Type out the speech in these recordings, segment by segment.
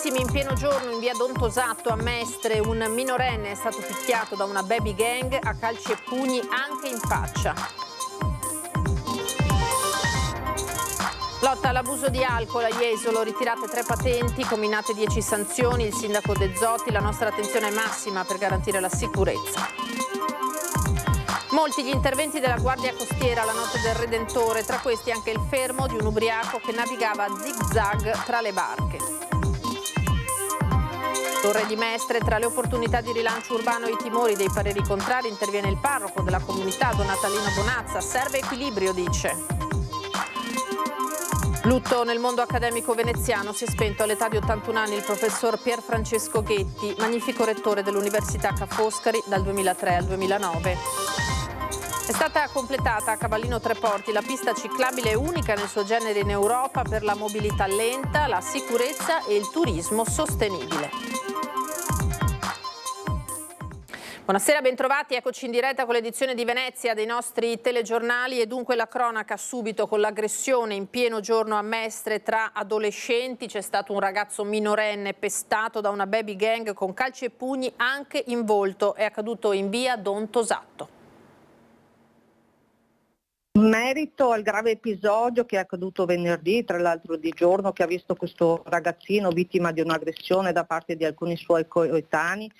Massimi in pieno giorno in via Don Tosatto a Mestre, un minorenne è stato picchiato da una baby gang a calci e pugni anche in faccia. Lotta all'abuso di alcol a Jesolo, ritirate 3 patenti, comminate 10 sanzioni, il sindaco De Zotti, la nostra attenzione è massima per garantire la sicurezza. Molti gli interventi della Guardia Costiera la notte del Redentore, tra questi anche il fermo di un ubriaco che navigava a zig-zag tra le barche. Torre di Mestre, tra le opportunità di rilancio urbano e i timori dei pareri contrari interviene il parroco della comunità, Don Natalino Bonazza, serve equilibrio, dice. Lutto nel mondo accademico veneziano, si è spento all'età di 81 anni il professor Pier Francesco Ghetti, magnifico rettore dell'Università Ca' Foscari dal 2003 al 2009. È stata completata a Cavallino Treporti la pista ciclabile unica nel suo genere in Europa per la mobilità lenta, la sicurezza e il turismo sostenibile. Buonasera, bentrovati, eccoci in diretta con l'edizione di Venezia dei nostri telegiornali e dunque la cronaca subito con l'aggressione in pieno giorno a Mestre tra adolescenti. C'è stato un ragazzo minorenne pestato da una baby gang con calci e pugni anche in volto, è accaduto in via Don Tosatto. In merito al grave episodio che è accaduto venerdì, tra l'altro di giorno, che ha visto questo ragazzino vittima di un'aggressione da parte di alcuni suoi coetanei,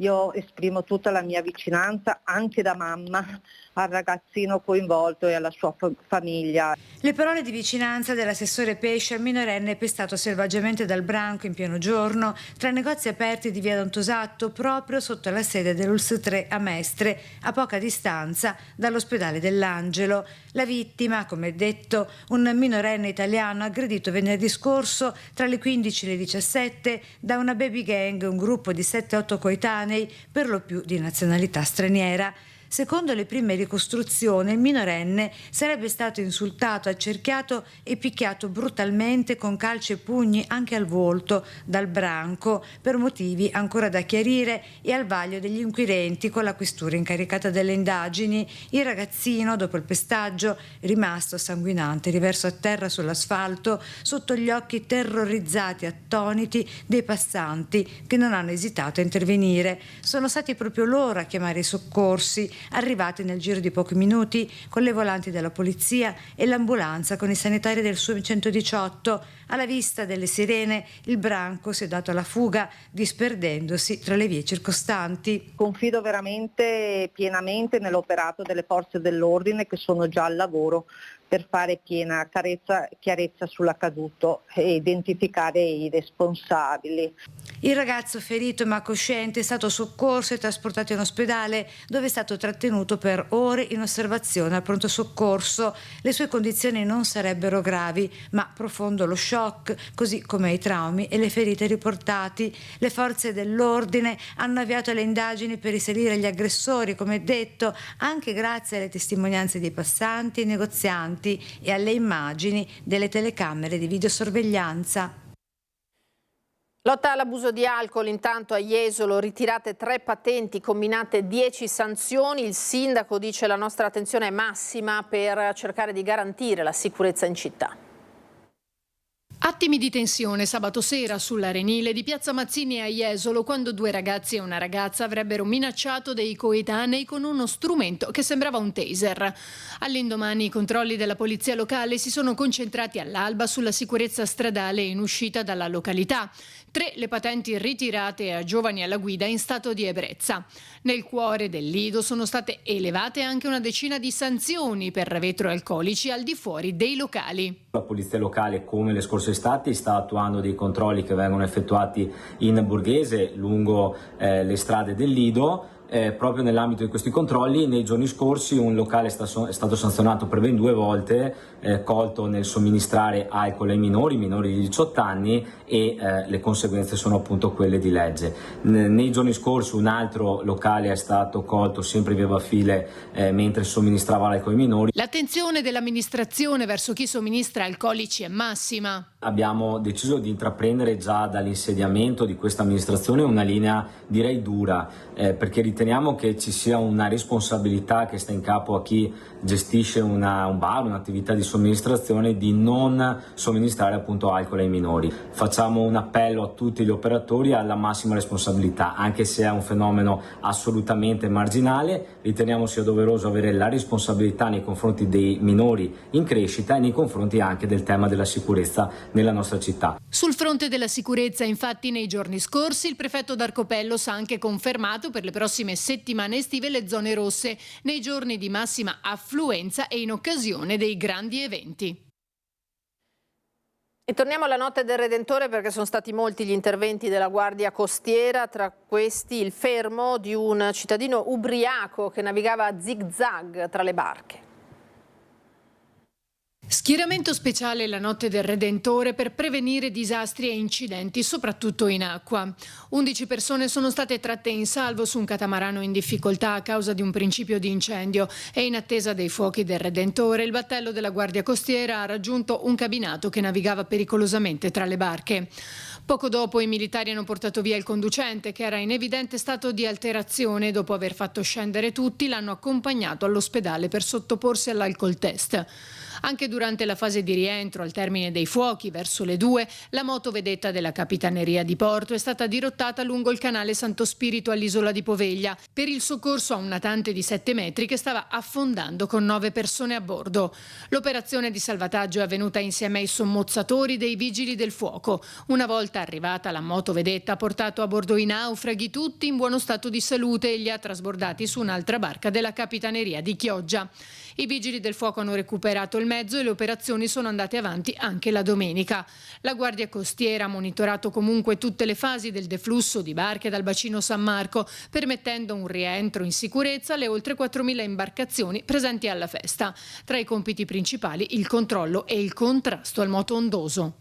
io esprimo tutta la mia vicinanza, anche da mamma, al ragazzino coinvolto e alla sua famiglia. Le parole di vicinanza dell'assessore Pesce al minorenne pestato selvaggiamente dal branco in pieno giorno tra negozi aperti di via Don Tosatto, proprio sotto la sede dell'ULSS 3 a Mestre, a poca distanza dall'ospedale dell'Angelo. La vittima, come detto, un minorenne italiano aggredito venerdì scorso tra le 15 e le 17 da una baby gang, un gruppo di 7-8 coetanei, per lo più di nazionalità straniera. Secondo le prime ricostruzioni, il minorenne sarebbe stato insultato, accerchiato e picchiato brutalmente con calci e pugni anche al volto dal branco, per motivi ancora da chiarire e al vaglio degli inquirenti con la questura incaricata delle indagini. Il ragazzino, dopo il pestaggio, rimasto sanguinante, riverso a terra sull'asfalto sotto gli occhi terrorizzati, attoniti dei passanti che non hanno esitato a intervenire. Sono stati proprio loro a chiamare i soccorsi, arrivati nel giro di pochi minuti con le volanti della polizia e l'ambulanza con i sanitari del SUAM 118. Alla vista delle sirene il branco si è dato alla fuga, disperdendosi tra le vie circostanti. Confido veramente pienamente nell'operato delle forze dell'ordine che sono già al lavoro per fare piena chiarezza sull'accaduto e identificare i responsabili. Il ragazzo ferito ma cosciente è stato soccorso e trasportato in ospedale, dove è stato trattenuto per ore in osservazione al pronto soccorso. Le sue condizioni non sarebbero gravi, ma profondo lo shock, così come i traumi e le ferite riportati. Le forze dell'ordine hanno avviato le indagini per risalire gli aggressori, come detto, anche grazie alle testimonianze dei passanti e negozianti e alle immagini delle telecamere di videosorveglianza. Lotta all'abuso di alcol, intanto a Jesolo, ritirate 3 patenti, comminate 10 sanzioni. Il sindaco dice la nostra attenzione è massima per cercare di garantire la sicurezza in città. Attimi di tensione sabato sera sull'arenile di Piazza Mazzini a Jesolo, quando 2 ragazzi e una ragazza avrebbero minacciato dei coetanei con uno strumento che sembrava un taser. All'indomani i controlli della polizia locale si sono concentrati all'alba sulla sicurezza stradale in uscita dalla località. 3 le patenti ritirate a giovani alla guida in stato di ebbrezza. Nel cuore del Lido sono state elevate anche una decina di sanzioni per vetroalcolici al di fuori dei locali. La polizia locale, come le scorse estati, sta attuando dei controlli che vengono effettuati in borghese lungo le strade del Lido. Proprio nell'ambito di questi controlli, nei giorni scorsi un locale è stato sanzionato per ben 2 volte, colto nel somministrare alcol ai minori di 18 anni e le conseguenze sono appunto quelle di legge. Nei giorni scorsi un altro locale è stato colto sempre via Bafile mentre somministrava alcol ai minori. L'attenzione dell'amministrazione verso chi somministra alcolici è massima. Abbiamo deciso di intraprendere già dall'insediamento di questa amministrazione una linea, direi, dura, perché riteniamo che ci sia una responsabilità che sta in capo a chi gestisce un bar, un'attività di somministrazione, di non somministrare appunto alcol ai minori. Facciamo un appello a tutti gli operatori alla massima responsabilità, anche se è un fenomeno assolutamente marginale. Riteniamo sia doveroso avere la responsabilità nei confronti dei minori in crescita e nei confronti anche del tema della sicurezza nella nostra città. Sul fronte della sicurezza, infatti, nei giorni scorsi il prefetto Darcopellos ha anche confermato per le prossime settimane estive le zone rosse, nei giorni di massima affluenza e in occasione dei grandi eventi. E torniamo alla notte del Redentore, perché sono stati molti gli interventi della Guardia Costiera, tra questi il fermo di un cittadino ubriaco che navigava a zig-zag tra le barche. Schieramento speciale la notte del Redentore per prevenire disastri e incidenti, soprattutto in acqua. 11 persone sono state tratte in salvo su un catamarano in difficoltà a causa di un principio di incendio e in attesa dei fuochi del Redentore il battello della Guardia Costiera ha raggiunto un cabinato che navigava pericolosamente tra le barche. Poco dopo i militari hanno portato via il conducente, che era in evidente stato di alterazione. Dopo aver fatto scendere tutti, l'hanno accompagnato all'ospedale per sottoporsi all'alcol test. Anche durante la fase di rientro, al termine dei fuochi, verso le 2, la motovedetta della Capitaneria di Porto è stata dirottata lungo il canale Santo Spirito all'isola di Poveglia per il soccorso a un natante di 7 metri che stava affondando con 9 persone a bordo. L'operazione di salvataggio è avvenuta insieme ai sommozzatori dei vigili del fuoco. Una volta arrivata, la motovedetta ha portato a bordo i naufraghi, tutti in buono stato di salute, e li ha trasbordati su un'altra barca della Capitaneria di Chioggia. I vigili del fuoco hanno recuperato il mezzo e le operazioni sono andate avanti anche la domenica. La Guardia Costiera ha monitorato comunque tutte le fasi del deflusso di barche dal bacino San Marco, permettendo un rientro in sicurezza alle oltre 4.000 imbarcazioni presenti alla festa. Tra i compiti principali il controllo e il contrasto al moto ondoso.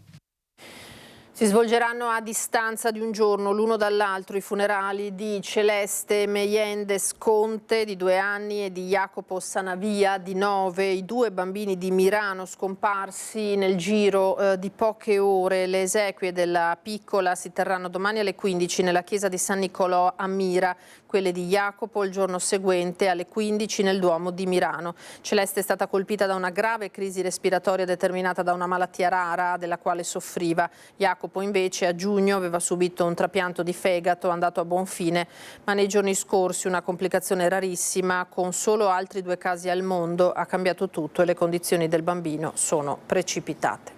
Si svolgeranno a distanza di un giorno l'uno dall'altro i funerali di Celeste Meyendes Conte, di 2 anni, e di Jacopo Sanavia, di 9, i 2 bambini di Mirano scomparsi nel giro di poche ore. Le esequie della piccola si terranno domani alle 15 nella chiesa di San Nicolò a Mira, quelle di Jacopo il giorno seguente alle 15 nel Duomo di Mirano. Celeste è stata colpita da una grave crisi respiratoria determinata da una malattia rara della quale soffriva. Jacopo invece a giugno aveva subito un trapianto di fegato andato a buon fine, ma nei giorni scorsi una complicazione rarissima, con solo altri 2 casi al mondo, ha cambiato tutto e le condizioni del bambino sono precipitate.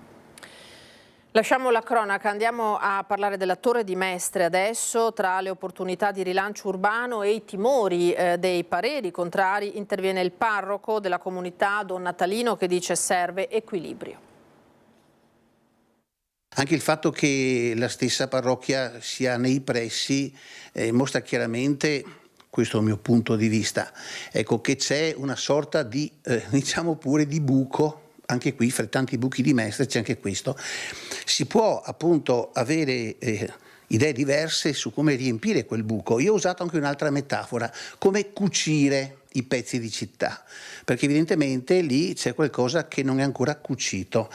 Lasciamo la cronaca, andiamo a parlare della Torre di Mestre adesso. Tra le opportunità di rilancio urbano e i timori dei pareri contrari interviene il parroco della comunità, Don Natalino, che dice serve equilibrio. Anche il fatto che la stessa parrocchia sia nei pressi mostra chiaramente, questo è il mio punto di vista, ecco, che c'è una sorta di, diciamo pure, di buco. Anche qui, fra tanti buchi di Mestre, c'è anche questo. Si può appunto avere idee diverse su come riempire quel buco. Io ho usato anche un'altra metafora, come cucire i pezzi di città, perché evidentemente lì c'è qualcosa che non è ancora cucito.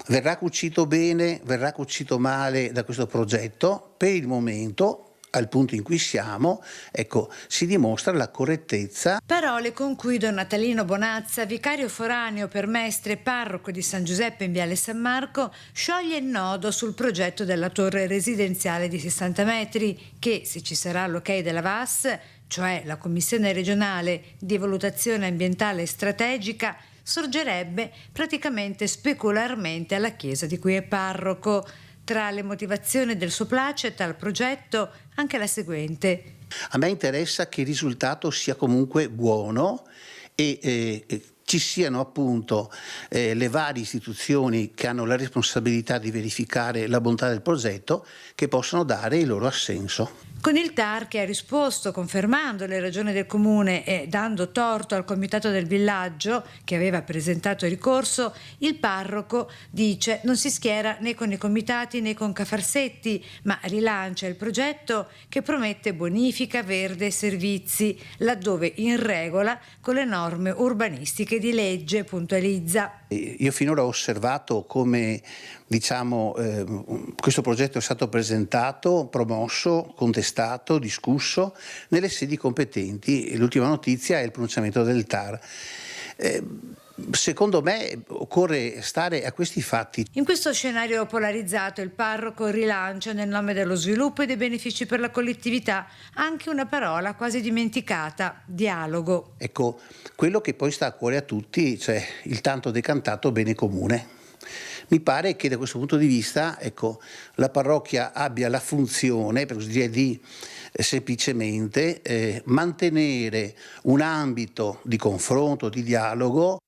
Verrà cucito bene, verrà cucito male da questo progetto. Per il momento, al punto in cui siamo, ecco, si dimostra la correttezza. Parole con cui Don Natalino Bonazza, vicario foraneo per Mestre e parroco di San Giuseppe in Viale San Marco, scioglie il nodo sul progetto della torre residenziale di 60 metri che, se ci sarà l'ok della VAS, cioè la Commissione regionale di valutazione ambientale strategica, sorgerebbe praticamente specularmente alla chiesa di cui è parroco. Tra le motivazioni del suo placet al progetto anche la seguente. A me interessa che il risultato sia comunque buono e ci siano appunto le varie istituzioni che hanno la responsabilità di verificare la bontà del progetto, che possano dare il loro assenso. Con il TAR, che ha risposto confermando le ragioni del comune e dando torto al comitato del villaggio che aveva presentato ricorso, il parroco dice non si schiera né con i comitati né con Cafarsetti, ma rilancia il progetto che promette bonifica verde e servizi, laddove in regola con le norme urbanistiche di legge, puntualizza. Io finora ho osservato come questo progetto è stato presentato, promosso, contestato, discusso nelle sedi competenti. L'ultima notizia è il pronunciamento del TAR. Secondo me occorre stare a questi fatti. In questo scenario polarizzato il parroco rilancia nel nome dello sviluppo e dei benefici per la collettività anche una parola quasi dimenticata: dialogo. Ecco, quello che poi sta a cuore a tutti, cioè il tanto decantato bene comune. Mi pare che da questo punto di vista, la parrocchia abbia la funzione, per così dire, di semplicemente mantenere un ambito di confronto, di dialogo.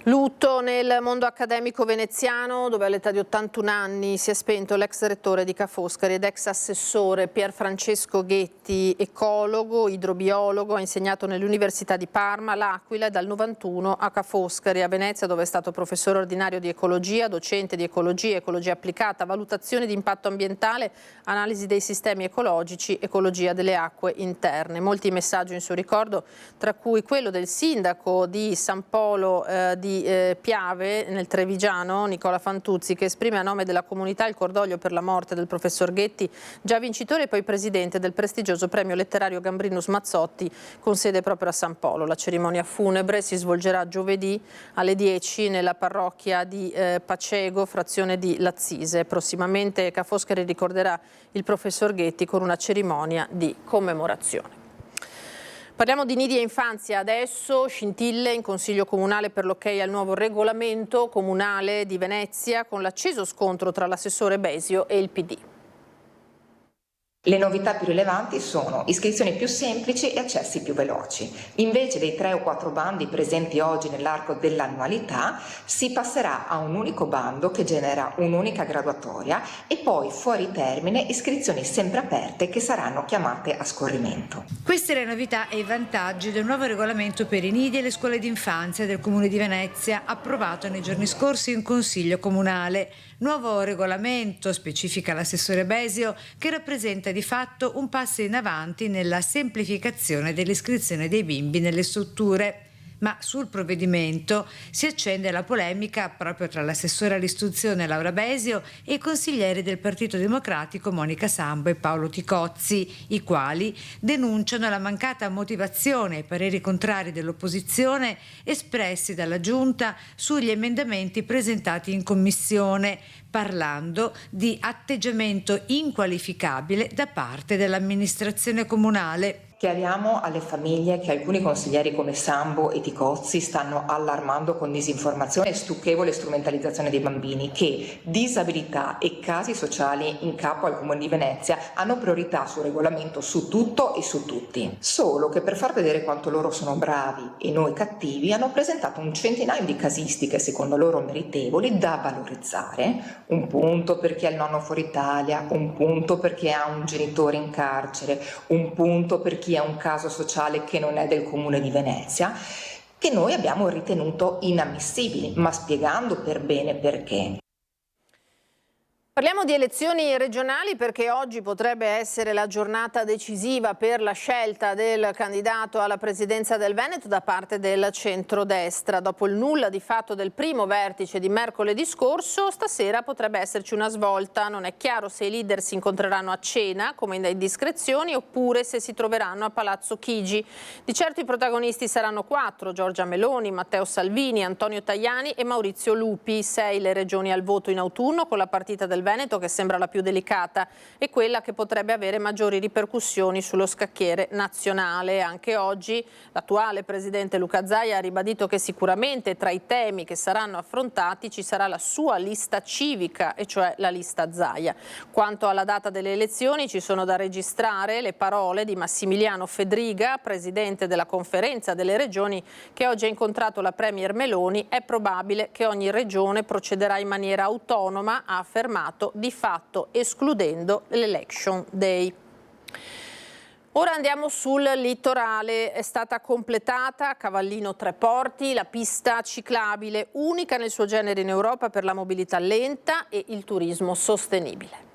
Lutto nel mondo accademico veneziano, dove all'età di 81 anni si è spento l'ex rettore di Ca' Foscari ed ex assessore Pier Francesco Ghetti, ecologo, idrobiologo, ha insegnato nell'Università di Parma, L'Aquila e dal 91 a Ca' Foscari, a Venezia, dove è stato professore ordinario di ecologia, docente di ecologia, ecologia applicata, valutazione di impatto ambientale, analisi dei sistemi ecologici, ecologia delle acque interne. Molti messaggi in suo ricordo, tra cui quello del sindaco di San Polo di Piave nel Trevigiano, Nicola Fantuzzi, che esprime a nome della comunità il cordoglio per la morte del professor Ghetti, già vincitore e poi presidente del prestigioso premio letterario Gambrinus Mazzotti, con sede proprio a San Polo. La cerimonia funebre si svolgerà giovedì alle 10 nella parrocchia di Pacego, frazione di Lazzise. Prossimamente Ca' Foscari ricorderà il professor Ghetti con una cerimonia di commemorazione. Parliamo di nidi e infanzia adesso, scintille in Consiglio Comunale per l'ok al nuovo regolamento comunale di Venezia, con l'acceso scontro tra l'assessore Besio e il PD. Le novità più rilevanti sono iscrizioni più semplici e accessi più veloci. Invece dei 3 o 4 bandi presenti oggi nell'arco dell'annualità, si passerà a un unico bando che genera un'unica graduatoria e poi fuori termine iscrizioni sempre aperte che saranno chiamate a scorrimento. Queste le novità e i vantaggi del nuovo regolamento per i nidi e le scuole d'infanzia del Comune di Venezia, approvato nei giorni scorsi in Consiglio Comunale. Nuovo regolamento, specifica l'assessore Besio, che rappresenta di fatto un passo in avanti nella semplificazione dell'iscrizione dei bimbi nelle strutture. Ma sul provvedimento si accende la polemica proprio tra l'assessore all'istruzione Laura Besio e i consiglieri del Partito Democratico Monica Sambo e Paolo Ticozzi, i quali denunciano la mancata motivazione ai pareri contrari dell'opposizione espressi dalla Giunta sugli emendamenti presentati in commissione, parlando di atteggiamento inqualificabile da parte dell'amministrazione comunale. Chiariamo alle famiglie che alcuni consiglieri come Sambo e Ticozzi stanno allarmando con disinformazione e stucchevole strumentalizzazione dei bambini, che disabilità e casi sociali in capo al Comune di Venezia hanno priorità sul regolamento su tutto e su tutti. Solo che per far vedere quanto loro sono bravi e noi cattivi hanno presentato un centinaio di casistiche secondo loro meritevoli da valorizzare, un punto per chi ha il nonno fuori Italia, un punto per chi ha un genitore in carcere, un punto per chi ha un caso sociale che non è del Comune di Venezia, che noi abbiamo ritenuto inammissibili, ma spiegando per bene perché. Parliamo di elezioni regionali perché oggi potrebbe essere la giornata decisiva per la scelta del candidato alla presidenza del Veneto da parte del centrodestra. Dopo il nulla di fatto del primo vertice di mercoledì scorso, stasera potrebbe esserci una svolta. Non è chiaro se i leader si incontreranno a cena, come in indiscrezioni, oppure se si troveranno a Palazzo Chigi. Di certo i protagonisti saranno 4: Giorgia Meloni, Matteo Salvini, Antonio Tajani e Maurizio Lupi. 6 le regioni al voto in autunno, con la partita del Veneto che sembra la più delicata e quella che potrebbe avere maggiori ripercussioni sullo scacchiere nazionale. Anche oggi l'attuale presidente Luca Zaia ha ribadito che sicuramente tra i temi che saranno affrontati ci sarà la sua lista civica, e cioè la lista Zaia. Quanto alla data delle elezioni, ci sono da registrare le parole di Massimiliano Fedriga, presidente della Conferenza delle Regioni, che oggi ha incontrato la premier Meloni. È probabile che ogni regione procederà in maniera autonoma, ha affermato, di fatto escludendo l'Election Day. Ora andiamo sul litorale. È stata completata a Cavallino Tre Porti la pista ciclabile unica nel suo genere in Europa per la mobilità lenta e il turismo sostenibile.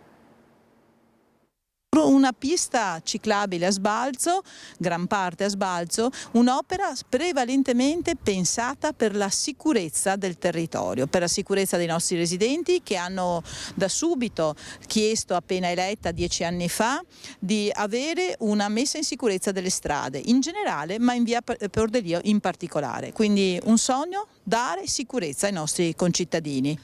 una pista ciclabile a sbalzo, gran parte a sbalzo, un'opera prevalentemente pensata per la sicurezza del territorio, per la sicurezza dei nostri residenti che hanno da subito chiesto, appena eletta 10 anni fa, di avere una messa in sicurezza delle strade in generale, ma in via Pordelio in particolare. Quindi un sogno: dare sicurezza ai nostri concittadini.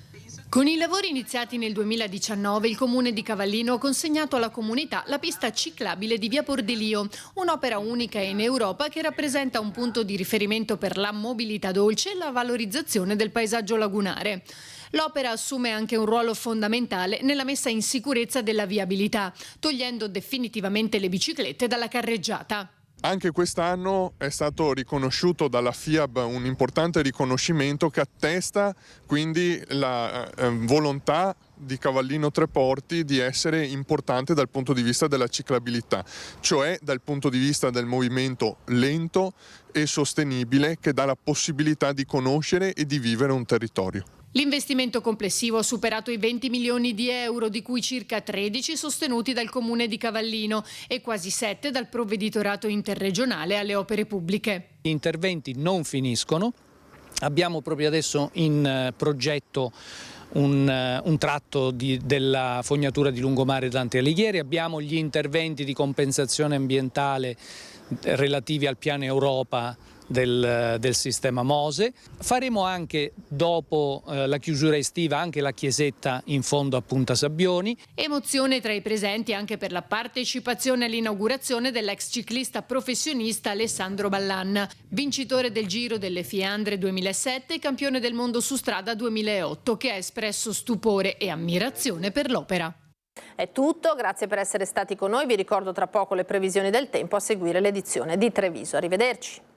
Con i lavori iniziati nel 2019, il Comune di Cavallino ha consegnato alla comunità la pista ciclabile di via Pordelio, un'opera unica in Europa che rappresenta un punto di riferimento per la mobilità dolce e la valorizzazione del paesaggio lagunare. L'opera assume anche un ruolo fondamentale nella messa in sicurezza della viabilità, togliendo definitivamente le biciclette dalla carreggiata. Anche quest'anno è stato riconosciuto dalla FIAB un importante riconoscimento che attesta quindi la volontà di Cavallino Treporti di essere importante dal punto di vista della ciclabilità, cioè dal punto di vista del movimento lento e sostenibile che dà la possibilità di conoscere e di vivere un territorio. L'investimento complessivo ha superato i 20 milioni di euro, di cui circa 13 sostenuti dal Comune di Cavallino e quasi 7 dal Provveditorato Interregionale alle Opere Pubbliche. Gli interventi non finiscono, abbiamo proprio adesso in progetto un tratto della fognatura di lungomare Dante Alighieri, abbiamo gli interventi di compensazione ambientale relativi al piano Europa del sistema Mose. Faremo anche, dopo la chiusura estiva, anche la chiesetta in fondo a Punta Sabbioni. Emozione tra i presenti anche per la partecipazione all'inaugurazione dell'ex ciclista professionista Alessandro Ballan, vincitore del Giro delle Fiandre 2007 e campione del mondo su strada 2008, che ha espresso stupore e ammirazione per l'opera. È tutto, grazie per essere stati con noi. Vi ricordo tra poco le previsioni del tempo, a seguire l'edizione di Treviso. Arrivederci.